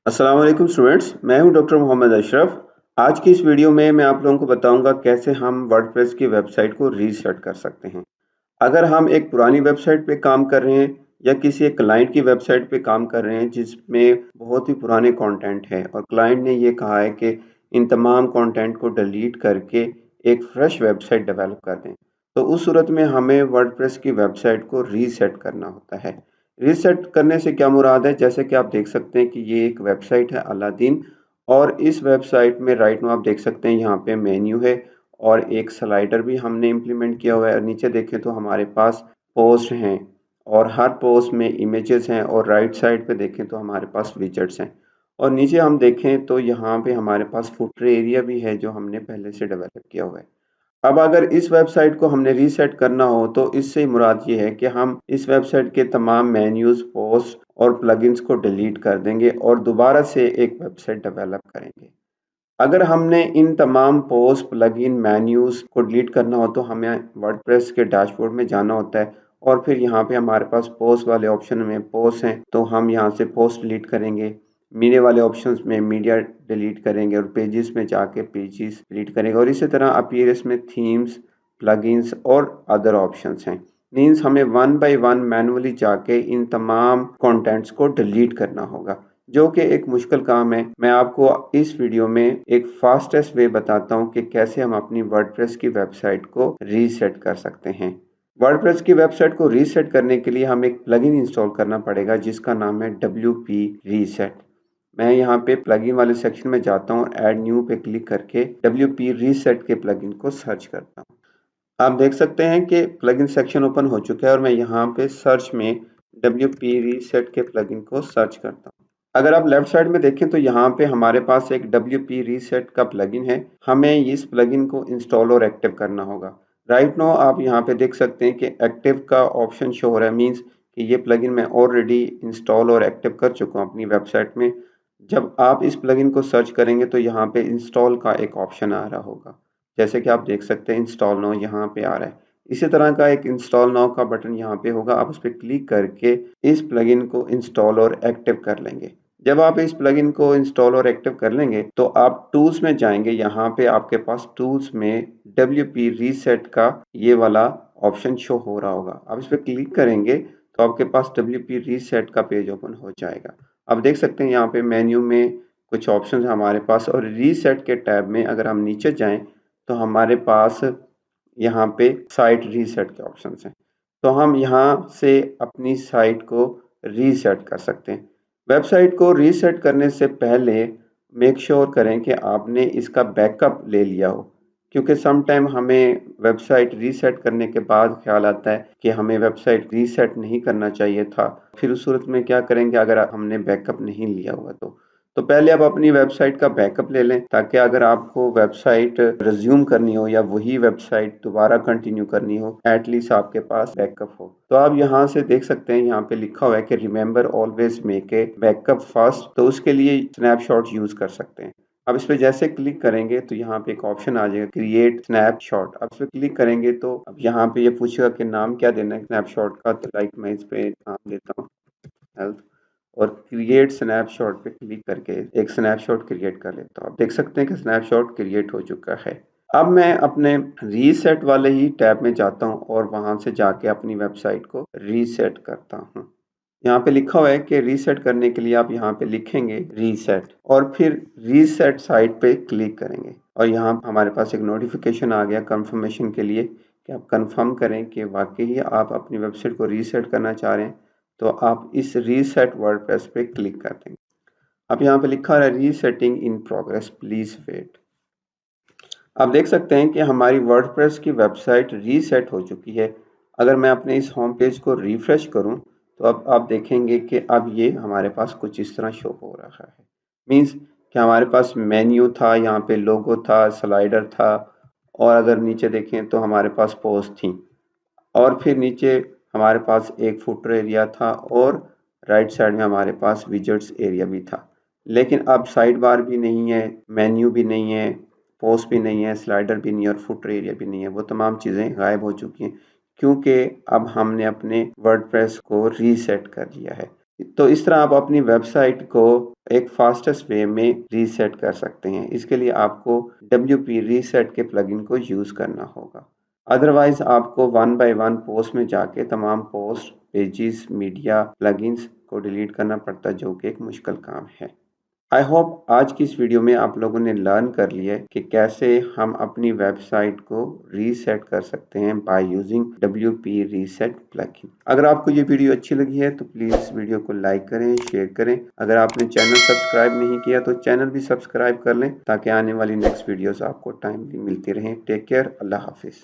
अस्सलाम वालेकुम स्टूडेंट्स, मैं हूं डॉक्टर मोहम्मद अशरफ। आज की इस वीडियो में मैं आप लोगों को बताऊंगा कैसे हम वर्डप्रेस की वेबसाइट को रीसेट कर सकते हैं। अगर हम एक पुरानी वेबसाइट पे काम कर रहे हैं या किसी एक क्लाइंट की वेबसाइट पे काम कर रहे हैं जिसमें बहुत ही पुराने कंटेंट है और क्लाइंट ने ये कहा है कि इन तमाम कंटेंट को डिलीट करके एक फ्रेश वेबसाइट डेवलप कर दें, तो उस सूरत में हमें वर्डप्रेस की वेबसाइट को रीसेट करना होता है। रीसेट करने से क्या मुराद है, जैसे कि आप देख सकते हैं कि ये एक वेबसाइट है अलादीन, और इस वेबसाइट में राइट नाउ आप देख सकते हैं यहाँ पे मेन्यू है और एक स्लाइडर भी हमने इम्प्लीमेंट किया हुआ है। और नीचे देखें तो हमारे पास पोस्ट हैं और हर पोस्ट में इमेजेस हैं, और राइट साइड पे देखें तो हमारे पास विजेट्स हैं, और नीचे हम देखें तो यहाँ पे हमारे पास फुटर एरिया भी है जो हमने पहले से डेवलप किया हुआ है। अब अगर इस वेबसाइट को हमने रीसेट करना हो तो इससे मुराद ये है कि हम इस वेबसाइट के तमाम मेन्यूज, पोस्ट और प्लगइन्स को डिलीट कर देंगे और दोबारा से एक वेबसाइट डेवलप करेंगे। अगर हमने इन तमाम पोस्ट, प्लगइन, मेन्यूज को डिलीट करना हो तो हमें वर्डप्रेस के डैशबोर्ड में जाना होता है, और फिर यहाँ पे हमारे पास पोस्ट वाले ऑप्शन में पोस्ट हैं तो हम यहाँ से पोस्ट डिलीट करेंगे। मीडिया वाले ऑप्शंस में मीडिया डिलीट करेंगे और पेजेस में जाके पेजेस डिलीट करेंगे, और इसी तरह अपीयरेंस में थीम्स, प्लगइन्स और अदर ऑप्शंस हैं। मीन्स हमें वन बाय वन मैनुअली जाके इन तमाम कंटेंट्स को डिलीट करना होगा, जो कि एक मुश्किल काम है। मैं आपको इस वीडियो में एक फास्टेस्ट वे बताता हूं कि कैसे हम अपनी वर्डप्रेस की वेबसाइट को रीसेट कर सकते हैं। वर्डप्रेस की वेबसाइट को रीसेट करने के लिए हमें एक प्लगइन इंस्टॉल करना पड़ेगा जिसका नाम है WP रीसेट। मैं यहाँ पे प्लगइन वाले सेक्शन में जाता हूँ, ऐड न्यू पे क्लिक करके WP रीसेट के प्लगइन को सर्च करता हूँ। आप देख सकते हैं कि प्लगइन सेक्शन ओपन हो चुका है और मैं यहाँ पे सर्च में WP रीसेट के प्लगइन को सर्च करता हूँ। अगर आप लेफ्ट साइड में देखें तो यहाँ पे हमारे पास एक WP रीसेट का प्लगइन है। हमें इस प्लगइन को इंस्टॉल और एक्टिव करना होगा। राइट नाउ आप यहाँ पे देख सकते हैं कि एक्टिव का ऑप्शन शो हो रहा है, मीन्स कि ये प्लगइन मैं ऑलरेडी इंस्टॉल और एक्टिव कर चुका हूँ अपनी वेबसाइट में। जब आप इस प्लगइन को सर्च करेंगे तो यहाँ पे इंस्टॉल का एक ऑप्शन आ रहा होगा, जैसे कि आप देख सकते हैं इंस्टॉल नाउ यहाँ पे आ रहा है। इसी तरह का एक इंस्टॉल नाउ का बटन यहाँ पे होगा, आप उस पर क्लिक करके इस प्लगइन को इंस्टॉल और एक्टिव कर लेंगे। जब आप इस प्लगइन को इंस्टॉल और एक्टिव कर लेंगे तो आप टूल्स में जाएंगे। यहाँ पे आपके पास टूल्स में WP रीसेट का ये वाला ऑप्शन शो हो रहा होगा। आप इस पर क्लिक करेंगे तो आपके पास WP रीसेट का पेज ओपन हो जाएगा। आप देख सकते हैं यहाँ पे मेन्यू में कुछ ऑप्शन हमारे पास, और रीसेट के टैब में अगर हम नीचे जाएं तो हमारे पास यहाँ पे साइट रीसेट के ऑप्शन हैं। तो हम यहाँ से अपनी साइट को रीसेट कर सकते हैं। वेबसाइट को रीसेट करने से पहले मेक श्योर करें कि आपने इसका बैकअप ले लिया हो, क्योंकि सम टाइम हमें वेबसाइट रीसेट करने के बाद ख्याल आता है कि हमें वेबसाइट रीसेट नहीं करना चाहिए था। फिर उस सूरत में क्या करेंगे अगर हमने बैकअप नहीं लिया हुआ तो पहले आप अपनी वेबसाइट का बैकअप ले लें, ताकि अगर आपको वेबसाइट रिज्यूम करनी हो या वही वेबसाइट दोबारा कंटिन्यू करनी हो, एटलीस्ट आपके पास बैकअप हो। तो आप यहाँ से देख सकते हैं, यहाँ पे लिखा हुआ है कि remember always make a backup first, तो उसके लिए स्नैपशॉट यूज कर सकते हैं। अब इस पे जैसे क्लिक करेंगे तो यहाँ पे एक ऑप्शन आ जाएगा क्रिएट स्नैपशॉट। अब इस पे क्लिक करेंगे तो अब यहाँ पे ये पूछेगा कि नाम क्या देना है स्नैपशॉट का, तो लाइक मैं इस पे नाम देता हूँ हेल्थ, और क्रिएट स्नैपशॉट पे क्लिक करके एक स्नैपशॉट क्रिएट कर लेता हूँ। आप देख सकते हैं कि स्नैपशॉट क्रिएट हो चुका है। अब मैं अपने रीसेट वाले ही टैब में जाता हूँ और वहां से जाके अपनी वेबसाइट को रीसेट करता हूँ। यहाँ पे लिखा हुआ है कि रीसेट करने के लिए आप यहाँ पे लिखेंगे रीसेट और फिर रीसेट साइट पे क्लिक करेंगे, और यहाँ हमारे पास एक नोटिफिकेशन आ गया कंफर्मेशन के लिए कि आप कंफर्म करें कि वाकई आप अपनी वेबसाइट को रीसेट करना चाह रहे हैं। तो आप इस रीसेट वर्डप्रेस पे क्लिक कर देंगे। अब यहाँ पे लिखा है resetting in progress, please wait. आप देख सकते हैं कि हमारी वर्डप्रेस की वेबसाइट रीसेट हो चुकी है। अगर मैं अपने इस होम पेज को रिफ्रेश करूं तो अब आप देखेंगे कि अब ये हमारे पास कुछ इस तरह शो हो रहा है। मींस कि हमारे पास मेन्यू था, यहाँ पे लोगो था, स्लाइडर था, और अगर नीचे देखें तो हमारे पास पोस्ट थी, और फिर नीचे हमारे पास एक फुटर एरिया था, और राइट साइड में हमारे पास विजेट्स एरिया भी था। लेकिन अब साइड बार भी नहीं है, मेन्यू भी नहीं है, पोस्ट भी नहीं है, स्लाइडर भी नहीं है और फुटर एरिया भी नहीं है। वो तमाम चीज़ें गायब हो चुकी हैं, क्योंकि अब हमने अपने वर्डप्रेस को रीसेट कर लिया है। तो इस तरह आप अपनी वेबसाइट को एक फास्टेस्ट वे में रीसेट कर सकते हैं। इसके लिए आपको WP रीसेट के प्लगइन को यूज़ करना होगा। अदरवाइज आपको वन बाय वन पोस्ट में जाके तमाम पोस्ट, पेजेस, मीडिया, प्लगइन्स को डिलीट करना पड़ता है, जो कि एक मुश्किल काम है। आई होप आज की इस वीडियो में आप लोगों ने लर्न कर लिया है कि कैसे हम अपनी वेबसाइट को रीसेट कर सकते हैं by using WP reset plugin. अगर आपको ये वीडियो अच्छी लगी है तो प्लीज़ वीडियो को लाइक करें, शेयर करें। अगर आपने चैनल सब्सक्राइब नहीं किया तो चैनल भी सब्सक्राइब कर लें ताकि आने वाली नेक्स्ट वीडियोस आपको टाइमली मिलती रहें। टेक केयर, अल्लाह हाफिज़।